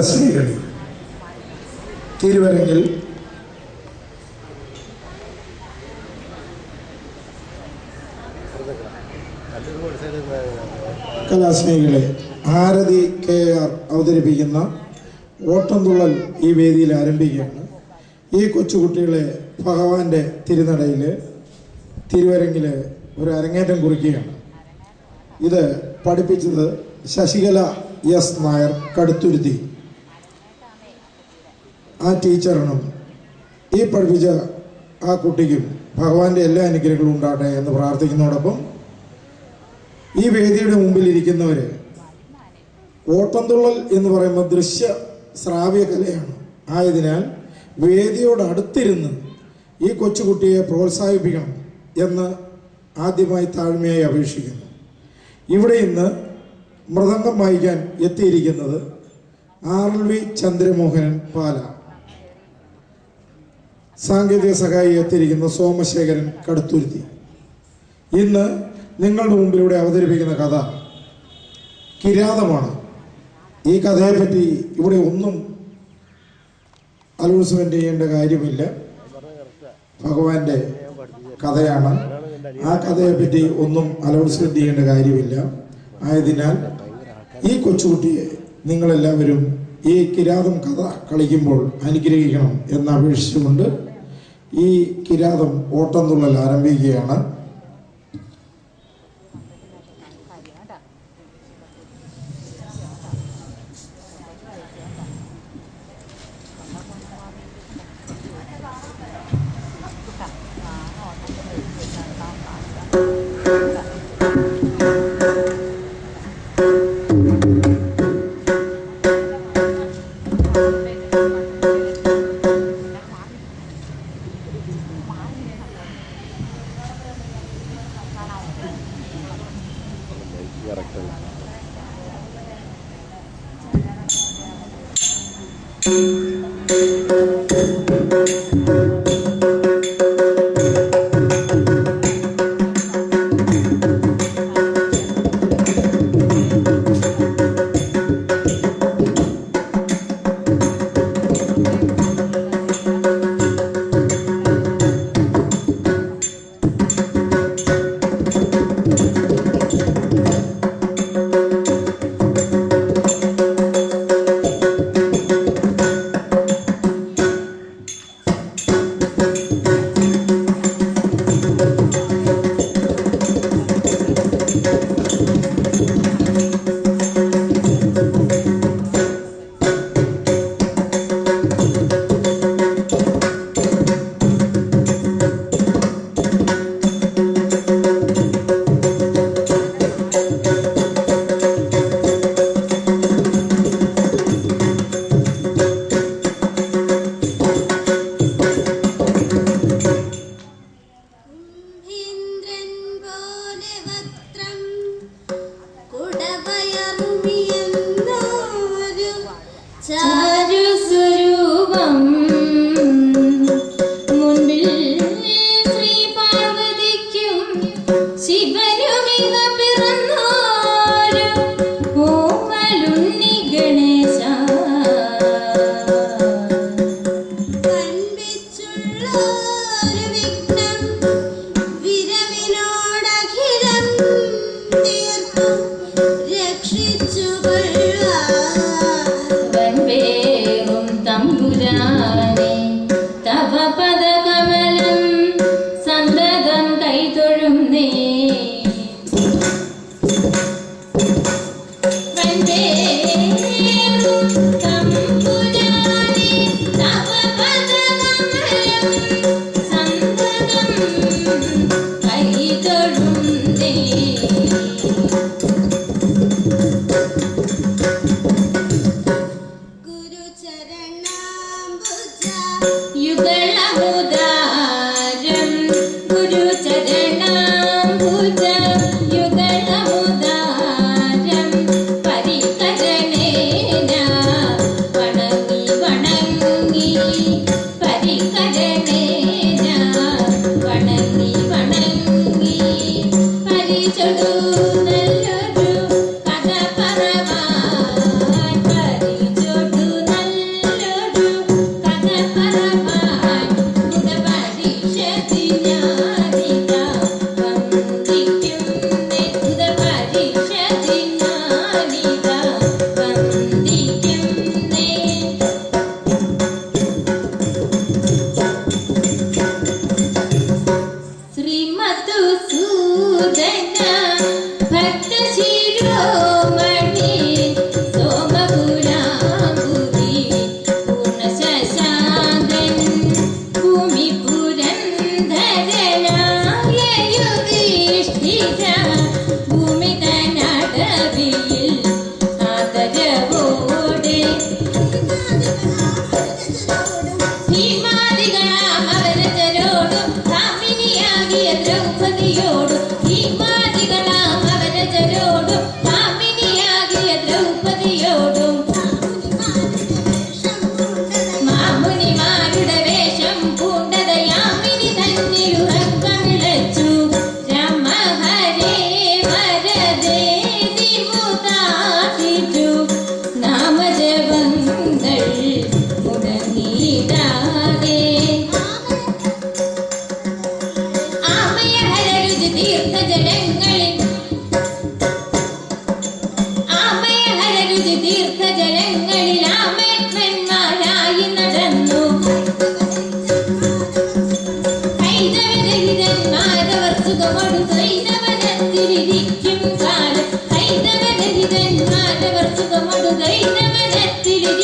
സ്ത്രീകൾ തിരുവരങ്ങിൽ കലാസ്നേഹികളെ ആരതി KR അവതരിപ്പിക്കുന്ന ഓട്ടംതുള്ളൽ ഈ വേദിയിൽ ആരംഭിക്കുകയാണ്. ഈ കൊച്ചുകുട്ടികളെ ഭഗവാന്റെ തിരുനടയിൽ തിരുവരങ്ങിൽ ഒരു അരങ്ങേറ്റം കുറിക്കുകയാണ്. ഇത് പഠിപ്പിച്ചത് ശശികല S നായർ കടുത്തുരുത്തി. ആ ടീച്ചറിനും ഈ പഠിപ്പിച്ച ആ കുട്ടിക്കും ഭഗവാന്റെ എല്ലാ അനുഗ്രഹങ്ങളും ഉണ്ടാകട്ടെ എന്ന് പ്രാർത്ഥിക്കുന്നതോടൊപ്പം ഈ വേദിയുടെ മുമ്പിലിരിക്കുന്നവർ ഓട്ടംതുള്ളൽ എന്ന് പറയുമ്പോൾ ദൃശ്യ ശ്രാവ്യ കലയാണ്. ആയതിനാൽ വേദിയോട് അടുത്തിരുന്ന് ഈ കൊച്ചുകുട്ടിയെ പ്രോത്സാഹിപ്പിക്കണം എന്ന് ആദ്യമായി താഴ്മയായി അപേക്ഷിക്കുന്നു. ഇവിടെ ഇന്ന് മൃദംഗം വായിക്കാൻ എത്തിയിരിക്കുന്നത് RLV ചന്ദ്രമോഹനൻ പാല, സാങ്കേതിക സഹായി എത്തിയിരിക്കുന്ന സോമശേഖരൻ കടുത്തുരുത്തി. ഇന്ന് നിങ്ങളുടെ മുമ്പിലൂടെ അവതരിപ്പിക്കുന്ന കഥ കിരാതമാണ്. ഈ കഥയെപ്പറ്റി ഇവിടെ ഒന്നും അനൗൺസ്മെന്റ് ചെയ്യേണ്ട കാര്യമില്ല. ഭഗവാന്റെ കഥയാണ്. ആ കഥയെപ്പറ്റി ഒന്നും അനൗൺസ്മെന്റ് ചെയ്യേണ്ട കാര്യമില്ല. ആയതിനാൽ ഈ കൊച്ചുകുട്ടിയെ നിങ്ങളെല്ലാവരും ഈ കിരാതം കഥ കളിക്കുമ്പോൾ അനുഗ്രഹിക്കണം എന്ന് അപേക്ഷിച്ചുകൊണ്ട് ഈ കിരാതം ഓട്ടംതുള്ളൽ ആരംഭിക്കുകയാണ്.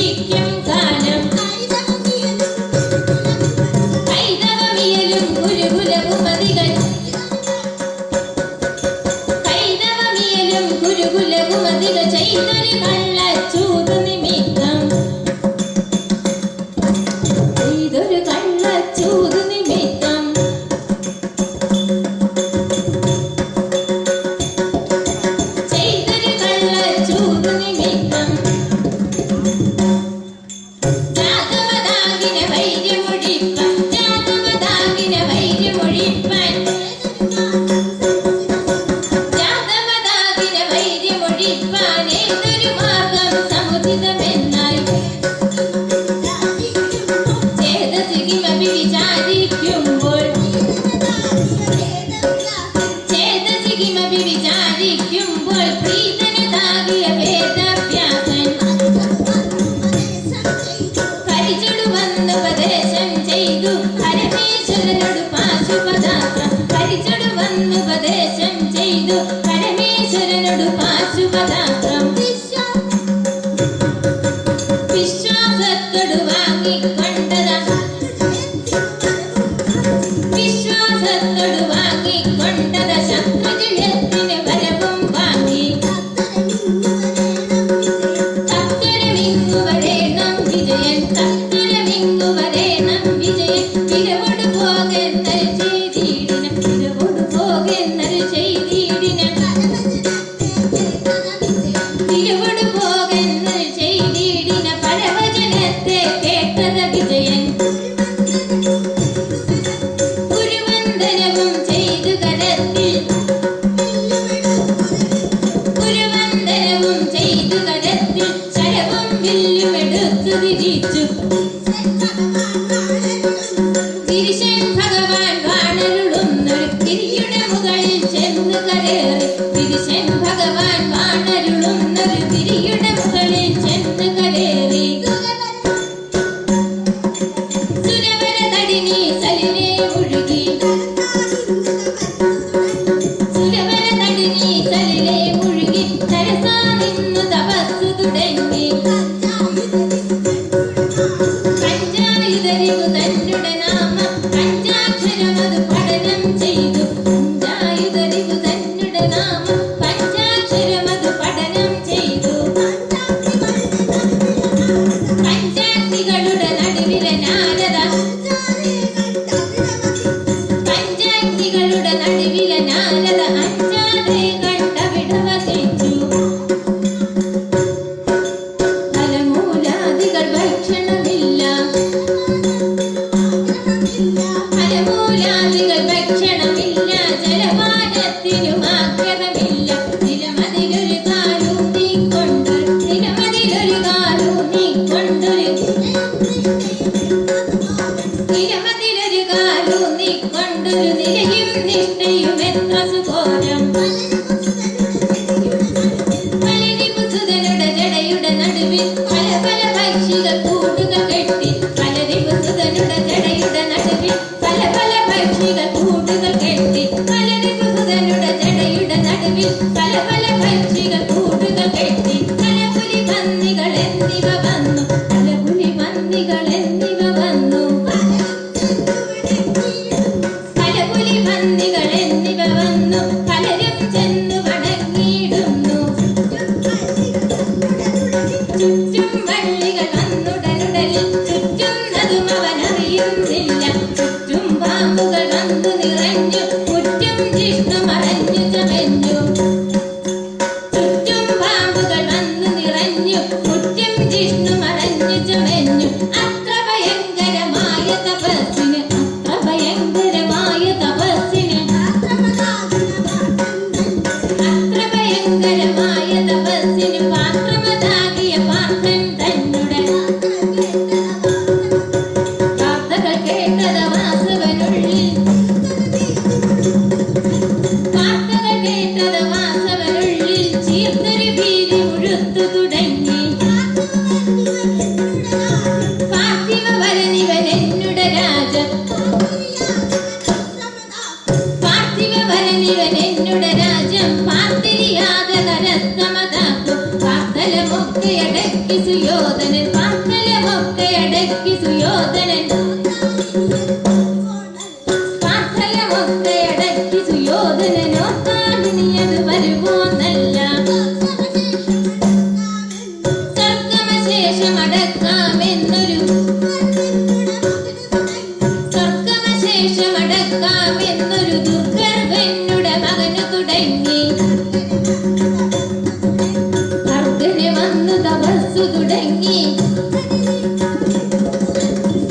ജീവിക്കും കാലം കൈതവമിയലും ഗുരുകുലകുമതികൾ കൈതവമിയലും ഗുരുകുലകുമതികൾ ചെയ്തൊരു കള്ളച്ചൂതു നിമിത്തം ചെയ്തൊരു കള്ളച്ചൂതു നിമിത്തം ചെയ്തൊരു കള്ളച്ചൂതു നിമിത്തം ജാതവതാകിന വൈര്യമൊഴിപ്പാൻ ജാതവതാകിന വൈര്യമൊഴിപ്പാൻ ജാതവതാകിന വൈര്യമൊഴിപ്പാൻ ഏതൊരു മാർഗം സമുചിതമെന്നായി ചേതസികിമപി വിചാരിക്കുമ്പോൾ ചേതസികിമപി വിചാരിക്കുമ്പോൾ പ്രീതനതാകിയ വേദവ്യാസൻ പരിചടുവന്നുപദേശം ചെയ്തു പരമേശ്വരനോട് പാശുപതാസ്ത്രം പരിചടുവന്നുപദേശം ചെയ്തു പരമേശ്വരനോട് പാശുപതാസ്ത്രം വിശ്വാസത്തോട് വാങ്ങിക്കൊണ്ടതാ വിശ്വാസത്തോട് വാങ്ങിക്കൊണ്ടത ശത്രുജയത്തിന് വരവും വാങ്ങി തത്തരമിങ്ങു വരേണം വിജയൻ തത്തരമിങ്ങു വരേണം വിജയൻ വിരവോട് പോകെന്നൽ ചെയ്തിടിന വിരവോട് പോകെന്നൽ ചെയ്തിടിന വിരവോട് പോകെന്നൽ ചെയ്തിടിന പരവചനത്തെ കേട്ടത വിജയൻ ഗുരുവന്ദനവും ചെയ്തു കരത്തിൽ ഗുരുവന്ദനവും ചെയ്തു കരത്തിൽ ശരവും വില്ലുമെടുത്തു തിരിച്ചു തിരിശൻ ഭഗവാൻ വാണരുളുന്നൊരു തിരിയുടെ മുകളിൽ ചെന്നു കരേറി തിരിശൻ ഭഗവാൻ വാണരുളുന്നൊരു തിരിയുടെ മുകളിൽ ചെന്നു കരേറി സുരവര തടിനി സലിലെ മുഴുകി സുരവര തടിനി സലിലെ മുഴുകി സരസാ നിന്നു തപസ്സു തുടങ്ങി പഞ്ചായുധരിവു തന്നുടെ നാമം പഞ്ചാക്ഷരമത് പഠനം ചെയ്തു പഞ്ചായുധരിവു തന്നുടെ നാമം പഞ്ചാക്ഷരമത് പഠനം ചെയ്തു പഞ്ചാഗ്നികളുടെ നടുവിലെ നാരദ പഞ്ചാഗ്നികളുടെ നടുവിലെ നാരദ അഞ്ചാതെ കണ്ട വിടവസിച്ചു ഫലമൂലാദികൾ ഭക്ഷണമില്ല ഫലമൂലാദികൾ ഭക്ഷണമില്ല ജലപാനത്തിനും ആഗ്രഹമില്ല നിലമതിലൊരു കാലു നീക്കൊണ്ടൊരു നിലമതിലൊരു കാലു നീക്കൊണ്ടൊരു നിലമതിലൊരു കാലു നീക്കൊണ്ടൊരു നിലയും നിഷ്ഠയും എത്ര സുഘോരം പലരിപുസുതനുടെ ജടയുടെ നടുവിൽ പല പല പക്ഷികൾ കൂടുകൾ കെട്ടി പലരിപുസുതനുടെ ജടയുടെ നടുവിൽ പല പല പക്ഷികൾ കൂടുകൾ കെട്ടി പലരിപുസുതനുടെ ജടയുടെ നടുവിൽ പല പല പക്ഷികൾ കൂടുകൾ കെട്ടി പലപുലി പന്നികൾ എന്നിവ വന്നു പലപുലി പന്നികൾ എന്നിവ വന്നു പലപുലി പന്നികൾ എന്നിവ വന്നു പലരും ചെന്നു വണങ്ങിയിടുന്നു ചുറ്റും വള്ളികൾ വന്നുടനുടനെ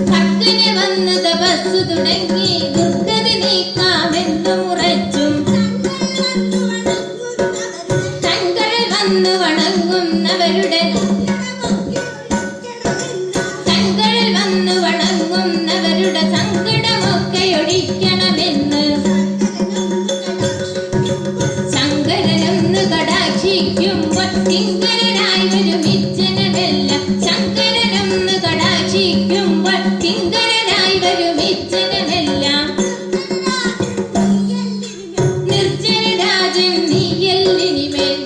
ഭക്തന് വന്ന് തപസ്സു തുടങ്ങി ദുർഗത നീക്കാമെന്നു മുറച്ചും തങ്ങൾ വന്നു വണങ്ങുന്നവരുടെ സങ്കടമൊക്കെ ഒഴിക്കണമെന്ന് ശങ്കരനൊന്ന് കടാക്ഷിക്കുമ്പോൾ കിങ്കരനായി വരും ഇച്ഛനമെല്ലാം ശങ്കരനൊന്ന് കടാക്ഷിക്കുമ്പോൾ കിങ്കരനായി വരും ഇച്ഛനമെല്ലാം നിർജ്ജനരാജൻ നീയല്ലിനിമേൽ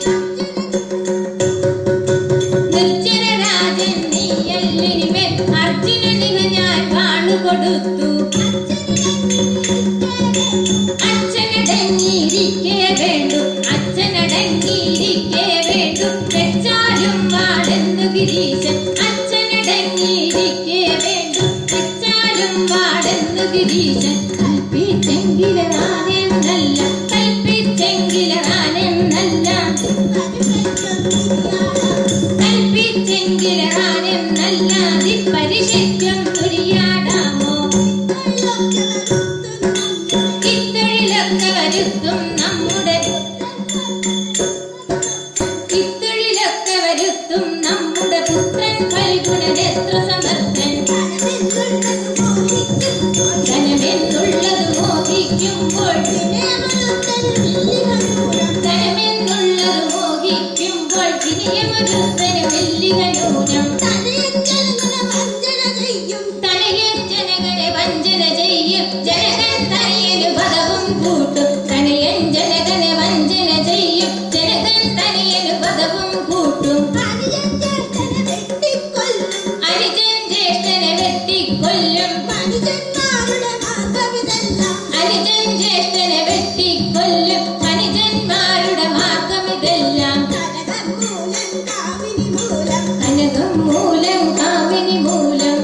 നിർജ്ജനരാജൻ നീയല്ലിനിമേൽ അർജുനനിക ഞാൻ വാണുകൊടുത്തു അച്ഛനടങ്ങിയിരിക്കേ വേണ്ടു അച്ഛനടങ്ങിയിരിക്കേ വേണ്ടു വെച്ചാലും വാടെന്നു ഗിരീശൻ അച്ഛനടങ്ങിയിരിക്കേ വേണ്ടു വെച്ചാലും വാടെന്നു ഗിരീശൻ കൽപ്പിച്ചെങ്കിലാനെന്നല്ല കൽപ്പിച്ചെങ്കിലാനെന്നല്ല കൽപ്പിച്ചെങ്കിലാനെന്നല്ല പരിശിക്കം തുരിയാടാമോ ഇത്തൊഴിലൊക്കെ വരുത്തും നമ്മുടെ ഇത്തൊഴിലൊക്കെ വരുത്തും നമ്മുടെ പുത്രൻ ഫൽഗുണനെത്ര സമർത്ഥൻ ധനമെന്നുള്ളത് മോഹിക്കുമ്പോൾ ധനമെന്നുള്ളത് മോഹിക്കുമ്പോൾ വിനയമൊരുത്തന് വെല്ലികനൂനം തനയൻ ജനകനെ വഞ്ചന ചെയ്യും ജനകൻ തനയനു പദവും കൂട്ടും തനയൻ ജനകനെ വഞ്ചന ചെയ്യും ജനകൻ തനയനു പദവും കൂട്ടും അനുജൻ ജ്യേഷ്ഠനെ വെട്ടിക്കൊല്ലും അനുജൻ ജ്യേഷ്ഠനെ വെട്ടിക്കൊല്ലും അനുജന്മാരുടെ മാർഗമിതെല്ലാം കനകം മൂലം കാമിനി മൂലം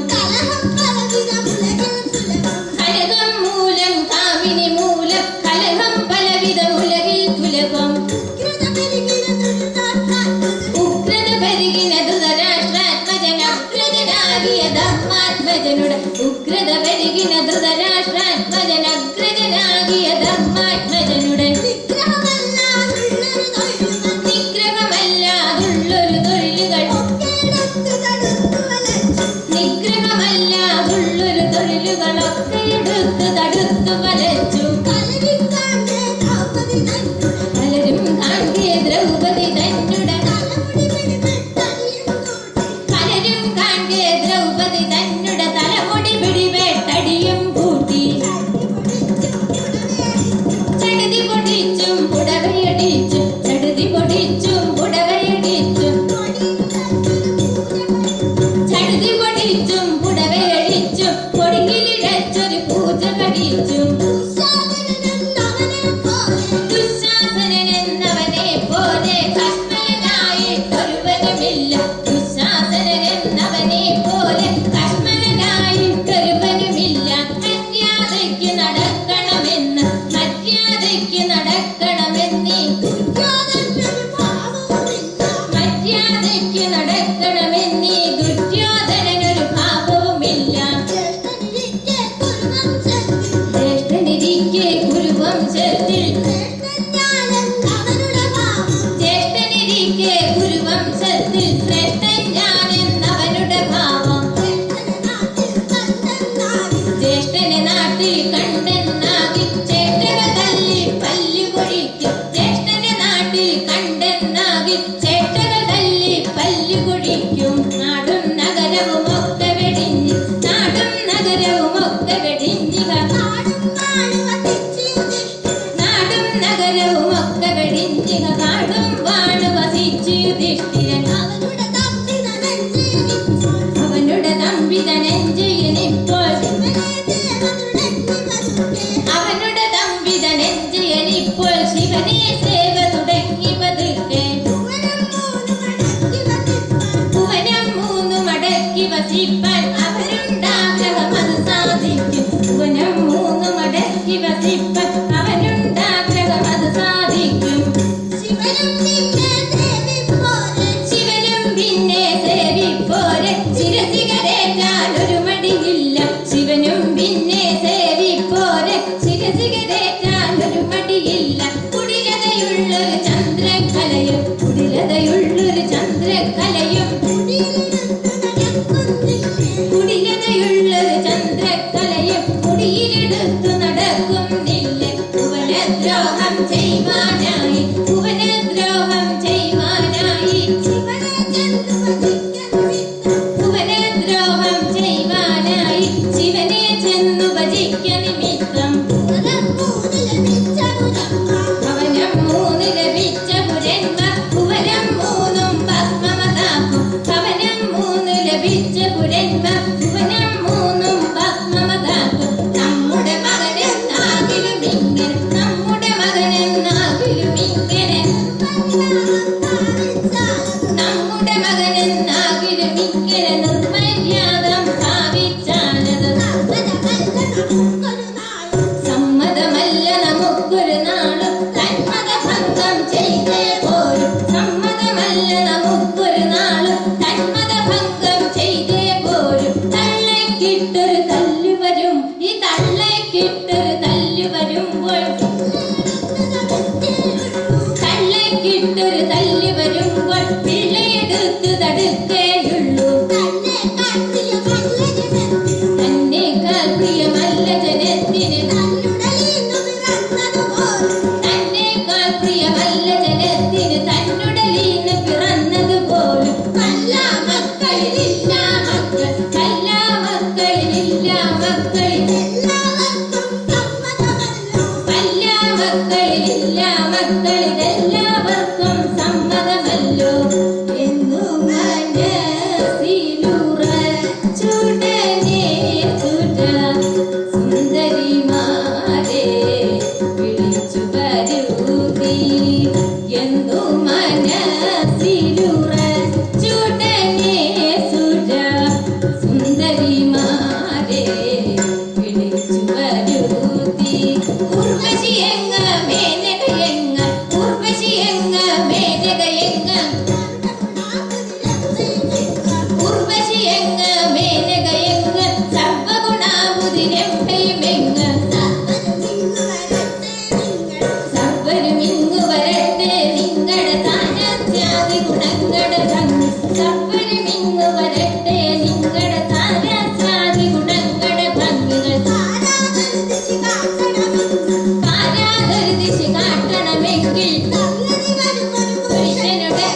കനകം മൂലം കാമിനി മൂലം കലഹം പലവിധ ഉലകിൽ തുലകം ഉഗ്രത പെരുകിന ധൃതരാഷ്ട്രാത്മജൻ അഗ്രജനാകിയ ധർമാത്മജനുടെ ഉഗ്രത പെരുകിന ധൃതരാഷ്ട്രാത്മജൻ അഗ്രജനാകിയ ധർമാത്മജനുടെ നിഗ്രഹമല്ലാതുള്ളൊരു തൊഴിലുകൾ നിഗ്രഹമല്ലാതുള്ളൊരു തൊഴിലുകളൊക്കെ എടുത്ത് തടുത്തു വലച്ചു പലരും കാൺകെ ദ്രൗപദി തന്നുടെ പലരും കാൺകെ ദ്രൗപദി തന്നുടെ തലമുടി പിടിവേട്ടടിയും കൂട്ടി ചടുതി പൊടിച്ചും പുടവയടിച്ചും ചടുതി പൊടിച്ചും പുടവയടിച്ചും ചടുതി പൊടിച്ചും പുടവയടിച്ചും പൊടിയിലിഴച്ചൊരു പൂജ കടിച്ചും ദുശാസനനെന്നവനെ പോലെ കശ്മലനായിട്ടൊരുവനുമില്ല ദുശാസനനെന്നവനെ പോലെ കശ്മലനായിട്ടൊരുവനുമില്ല മര്യാദയ്ക്ക് നടക്കണമെന്ന് മര്യാദയ്ക്ക് നടക്കണമെന്നീ മര്യാദയ്ക്ക് നടക്കണമെന്നീ ദുര്യോധനനൊരു ഭാവവുമില്ല ജ്യേഷ്ഠനിരിക്കെ കുരുവംശത്തിൽ ജ്യേഷ്ഠനിരിക്കെ കുരുവംശത്തിൽ ശ്രേഷ്ഠൻ ഞാനെന്നവനുടെ ഭാവം ജ്യേഷ്ഠനെ നാട്ടിൽ കണ്ടെന്നാകി ചേട്ടകൾ തല്ലി പല്ലു കൊഴിക്കും ജ്യേഷ്ഠനെ നാട്ടിൽ കണ്ടെന്നാകി ചേട്ടകൾ തല്ലി പല്ലു കൊഴിക്കും നാടും നഗരവും ഒക്കെ വെടിഞ്ഞ് നാടും നഗരവും ഒക്കെ വെടിഞ്ഞിക നാടും നഗരവും ഒക്കെ വെടിഞ്ഞിക കാടും വാണ് വസിച്ചു യുധിഷ്ഠിരൻ അവനുടെ തമ്പി ധനഞ്ജയനിപ്പോൾ അവനുടെ തമ്പി ധനഞ്ജയനിപ്പോൾ ശിവനെ സേവ തുടങ്ങി പതുക്കെ ഭുവനം മൂന്നു മടക്കി വസിപ്പാൻ അവനുണ്ടാഗ്രഹം അത് സാധിക്കും ഭുവനം മൂന്നു മടക്കി വസിപ്പാൻ അവനുണ്ടാഗ്രഹം അത് സാധിക്കും ശിവനും പിന്നെ സേവിപ്പോരെ ജന്മ ഭുവനം മൂന്നും ഭസ്മമതാക്കും നമ്മുടെ മകനെന്നാകിലും ഇങ്ങനെ നമ്മുടെ മകനെന്നാകിലും ഇങ്ങനെ നമ്മുടെ മകനെന്നാകിലും ഇങ്ങനെ നിർമര്യാദം ഭാവിച്ചാലത് സമ്മതമല്ല നമുക്കൊരു നാളും തന്മതഭംഗം ചെയ്തേ പോരും സമ്മതമല്ല നമുക്കൊരു നാളും തന്മതഭംഗം ചെയ്തേ പോരും തള്ളയ്ക്കിട്ടൊരു തല്ലു വരും ഈ തള്ളയ്ക്കിട്ടൊരു തല്ലു വരുമ്പോൾ തള്ളയ്ക്കിട്ടൊരു തല്ലു വരുമ്പോൾ പിള്ളയെടുത്തു തടുക്കേയുള്ളൂ തന്നേക്കാൾ പ്രിയമല്ല ജനത്തിന് തന്നേക്കാൾ പ്രിയമല്ല ജനത്തിന് തന്നുടലീന്ന് പിറന്നതുപോലും കല്ല മക്കളിലില്ല മക്കൾ കല്ല മക്കളിലില്ല മക്കളിൽ കല്ല മക്കളിലില്ല മക്കളിതെല്ലാവർക്കും സമ്മതമല്ലോ എന്നു മനസ്സിലുറച്ചുടനെ ചുട സുന്ദരിമാരെ വിളിച്ചു വരൂതി എന്നു മനസ്സിലുറച്ചുടനെ ചുട സുന്ദരിമാരെ വിളിച്ചു വരൂതി ഉർവശിയെങ്ങ മേനകയെങ്ങ ഉർവശിയെങ്ങ മേനകയെങ്ങ ഉർവശിയെങ്ങ മേനകയെങ്ങ സർവഗുണാബുധിരെമ്പയുമെങ്ങ സർവരുമിങ്ങു വരട്ടെ നിങ്ങളുടെ താരത്യാദി ഗുണങ്ങളുടെ ഭംഗി സർവരുമിങ്ങു വരട്ടെ നിങ്ങളുടെ താരത്യാദി ഗുണങ്ങളുടെ ഭംഗികൾ പാരാതൊരു ദിശ കാട്ടണമെങ്കിൽ പുരുഷനുടെ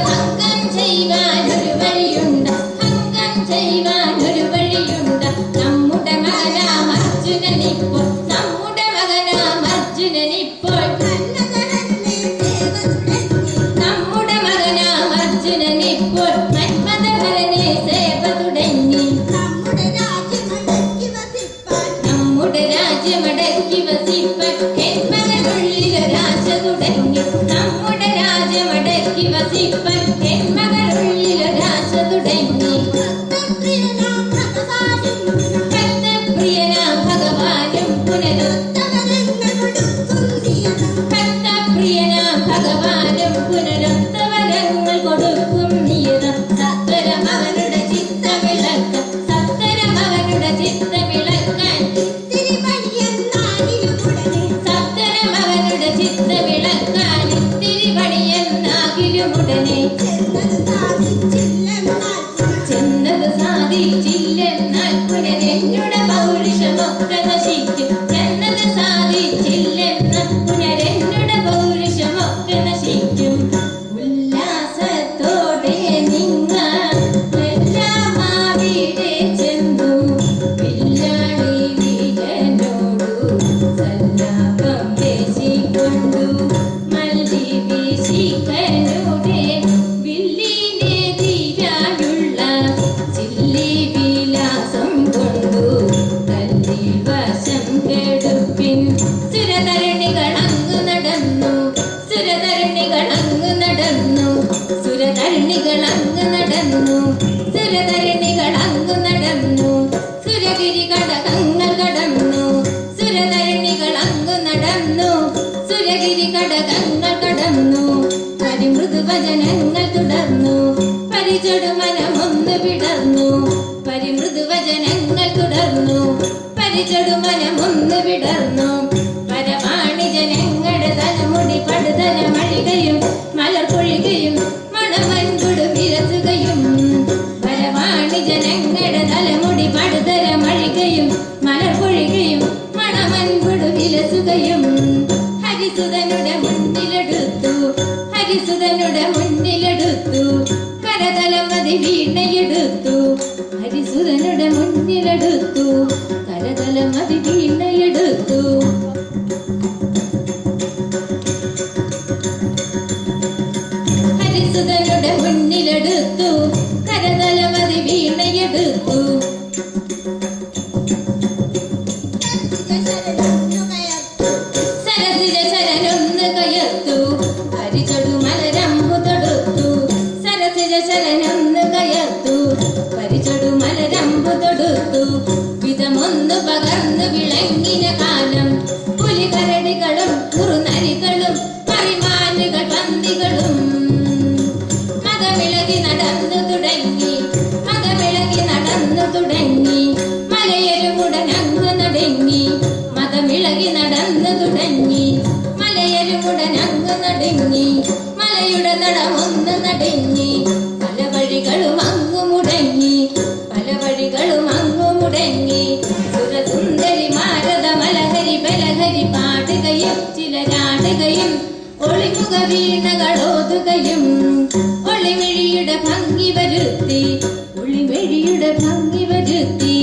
ഭംഗം ചെയ്യുവാനൊരു വഴിയുണ്ട് ഭംഗം ചെയ്യുവാനൊരു വഴിയുണ്ട് നമ്മുടെ മകനാം അർജുനനിപ്പോൾ നമ്മുടെ മകനാം അർജുനനിപ്പോൾ നമ്മുടെ മകനാം അർജുനനിപ്പോൾ മന്മഥഭരനെ സേവ തുടങ്ങി നമ്മുടെ രാജ്യമടക്കി വസിപ്പാൻ എന്മകനുള്ളിലൊരാശ തുടങ്ങി നമ്മുടെ രാജ്യമടക്കി വസിപ്പാൻ എന്മകനുള്ളിലൊരാശ തുടങ്ങി ഭക്തപ്രിയനാം ഭഗവാനും ഭക്തപ്രിയനാം ഭഗവാനും പുനരുത്തവരങ്ങൾ കൊടുക്കും നിയതം സത്വരം അവനുടെ ചിത്തവിളക്കം സത്വരം അവനുടെ ചിത്തവിളക്കാൻ സത്വരം അവനുടെ ചിത്തവിളക്കാൻ ഇത്തിരി പണിയെന്നാകിലുമുടനെ ചെന്നത് സാധിച്ചില്ലെന്നാൽ പുനരെന്നുടെ പൗരുഷമൊക്കെ നശിക്കും ചെന്നത് സാധിച്ചില്ലെന്നാൽ പുനരെന്നുടെ പൗരുഷമൊക്കെ നശിക്കും ഉല്ലാസത്തോടെ നിങ്ങൾ എല്ലാം അവിടെ ചെന്നു വില്ലാളി വീരനോടു സല്ലാപം പേശിക്കൊണ്ടു മല്ലി വീശിക്കനുടെ വില്ലിനെ തീരാനുള്ള ചില്ലി വിലാസം കൊണ്ടു തല്ലി വശം കെടുപ്പിൻ സുരതരണികളങ്ങു നടന്നു സുരതരണികളങ്ങു നടന്നു സുരതരണികളങ്ങു നടന്നു സുരതരണികളങ്ങു നടന്നു സുരഗിരി കടകങ്ങൾ കടന്നു സുരതരണികളങ്ങു നടന്നു സുരഗിരി കടകങ്ങൾ കടന്നു പരിമൃദുവചനങ്ങൾ തുടർന്നു പരിചടുമനമൊന്നു വിടർന്നു പരിമൃദുവചനങ്ങൾ തുടർന്നു പരിചടുമനമൊന്നു വിടർന്നു പരവാണി ജനങ്ങളുടെ തലമുടി പടുതല മഴികയും മലർ പൊഴികയും മണമൻകുടു വിരസുകയും പരവാണി ജനങ്ങളുടെ തലമുടി പടുതല മഴികയും മലർ പൊഴികയും മണമൻകുടു വിലസുകയും ഹരിസുതനുടെ മുന്നിലെടുത്തു ഹരിസുതനുടെ മുന്നിലെടുത്തു കരതലമതി വീണയെടുത്തു ഹരിസുതനുടെ മുന്നിലെടുത്തു കരതലമതി വീണയെടുത്തു ഹരിസുതനുടെ മുന്നിലെടുത്തു കരതലമതി വീണയെടുത്തു തുടങ്ങി മലയരുമുടനങ്ങ് നടുങ്ങി മതമിളകി നടന്നു തുടങ്ങി മലയരുമുടനങ്ങ് നടുങ്ങി മലയുടെ നടമൊന്ന് നടുങ്ങി പല വഴികളും അങ്ങു മുടങ്ങി പല വഴികളും അങ്ങു മുടങ്ങി സുരസുന്ദരി മാരത മലഹരി ബലഹരി പാടുകയും ചിലരാടുകയും ഒളിമുഖ വീണകളോതുകയും ഒളിമിഴിയുടെ ഭംഗി വരുത്തി ഒളിമിഴിയുടെ ഭംഗി വരുത്തി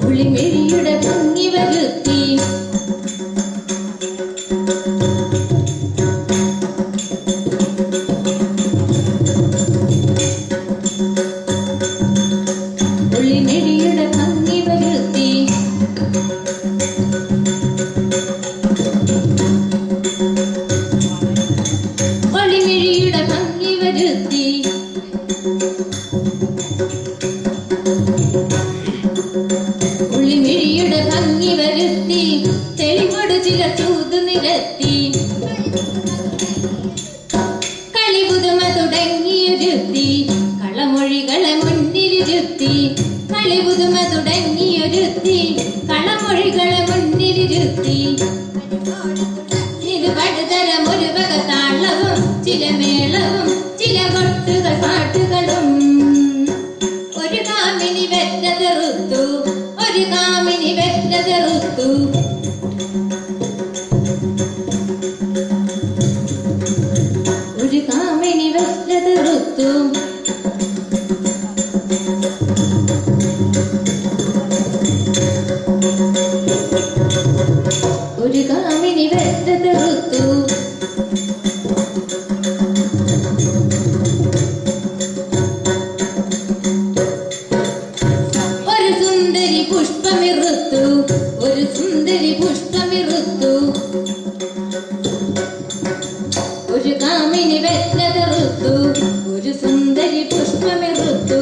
ഒളിമിഴിയുടെ ഭംഗി വരുത്തി ഒളിമിഴിയുടെ ഭംഗി വരുത്തി ഒളിമിഴിയുടെ ഭംഗി വരുത്തി ഒളിമിഴിയുടെ ഭംഗി വരുത്തി തെളിവോട് ചില ചൂതു നിരത്തി കളിപുതുമ തുടങ്ങിയൊരുത്തി കളമൊഴികളെ മുന്നിലിരുത്തി കളിപുതുമ തുടങ്ങിയൊരുത്തി കളമൊഴികളെ മുന്നിലിരുത്തി ഇത് പടുതരം ഒരു വക താളവും ചില മേളവും ചില കൊട്ടുകൾ പാട്ടുകളും ഒരു കാമിനി വെറ്റതെറുത്തു ഒരു കാമിനി വെറ്റതെറുത്തു ഒരു കാമിനി വെറ്റതെറുത്തു ഒരു കാമിനി വെറ്റതെറുത്തു ഒരു സുന്ദരി പുഷ്പമിറുത്തു ഒരു സുന്ദരി പുഷ്പമിറുത്തു ഒരു കാമിനി വെറ്റതെറുത്തു ഒരു സുന്ദരി പുഷ്പമിറുത്തു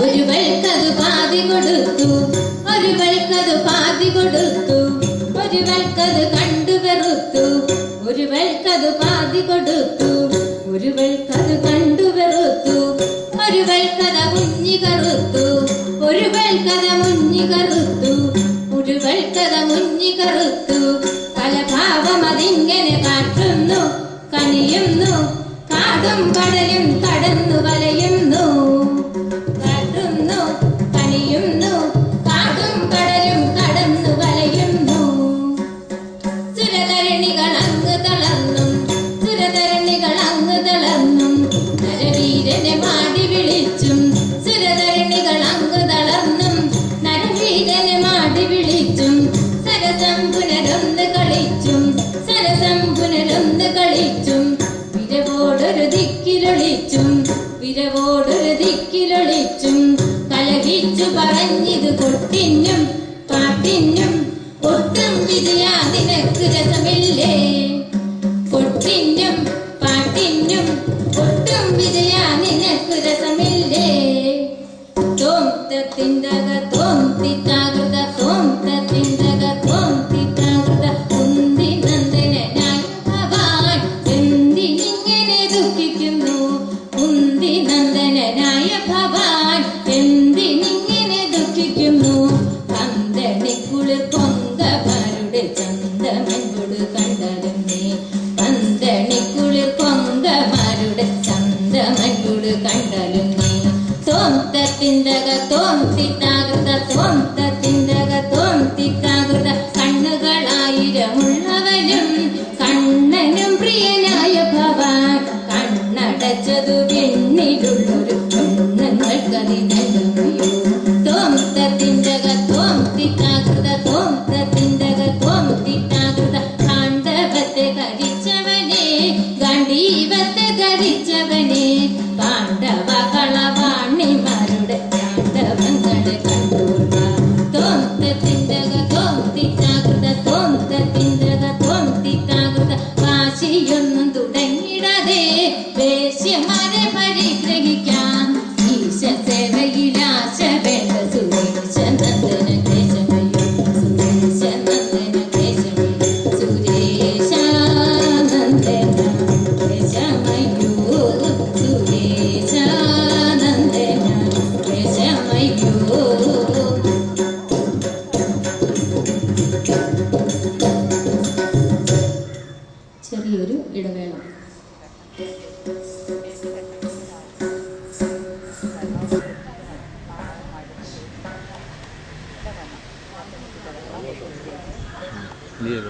ഒരു വൽക്കതു പാതി കൊടുത്തു ഒരു വൽക്കതു പാതി കൊടുത്തു ഒരു വൽക്കത് കണ്ടു വെറുത്തു ഒരു വൽക്കതു പാതി കൊടുത്തു ഒരു വൽക്കത് കണ്ടു വെറുത്തു ഒരു വൽക്കഥ മുഞ്ഞി കറുത്തു ഒരു വൽക്കഥ മുഞ്ഞി കറുത്തു ഒരു വൽക്കഥ മുഞ്ഞി കറുത്തു കലഭാവം അതിങ്ങനെ കാട്ടുന്നു കനിയുന്നു കാടും കടലും കടന്നു വലയുന്നു കാട്ടുന്നു കനിയുന്നു കാടും കടലും കടന്നു വലയുന്നു സുരതരണികൾ അങ്ങ് തളർന്നും സുരതരണികൾ അങ്ങ് തളർന്നും നരവീരനെ മാടി വിളിച്ചും സുരതരണികൾ അങ്ങ് തളർന്നും നരവീരനെ മാടി വിളിച്ചും സരസം പുനരൊന്ന് കളിച്ചും സരസം പുനരൊന്ന് കളിച്ചും വിരവോടൊരു ദിക്കിലൊളിച്ചും വിരവോടൊരു ദിക്കിലൊളിച്ചും കലഹിച്ചു പറഞ്ഞിത് കൊട്ടിനും പാട്ടിനും ഒട്ടും വിജയാ നിനക്ക് രസമില്ലേ കൊട്ടിനും പാട്ടിനും ഒട്ടും വിജയാ നിനക്ക് രസമില്ലേ തോം തിന്തക തോം തിത്താകൃത തോം തിന്തക തോം തിത്താകൃത കുന്തി നന്ദനായി ഭവാൻ എന്തിനിങ്ങനെ ദുഃഖിക്കുന്നു കുന്തി നന്ദനായ ഭവാൻ എന്തിനിങ്ങനെ ദുഃഖിക്കുന്നു പന്തണിക്കുളിർ കൊങ്കമാരുടെ ചന്തമൻകൊടു കണ്ടതും നീ പന്തണിക്കുളിർ കൊങ്കമാരുടെ ചന്തമൻകൊടു കണ്ടലും നീ തോം തിന്തക തോം തിത്താകൃത തോം തിന്തക തോം തിത്താകൃത കണ്ണുകളായിരമുള്ളവനും കണ്ണനും പ്രിയനായ ഭവാൻ കണ്ണടച്ചതു വെണ്ണിലുള്ളൊരു പെണ്ണുങ്ങൾക്കതിനല്ലയോ തോം തിന്തക തോം തിത്താകൃത തോം തിന്തക തോം തിത്താകൃത കാണ്ട ഇടവേള. Iya.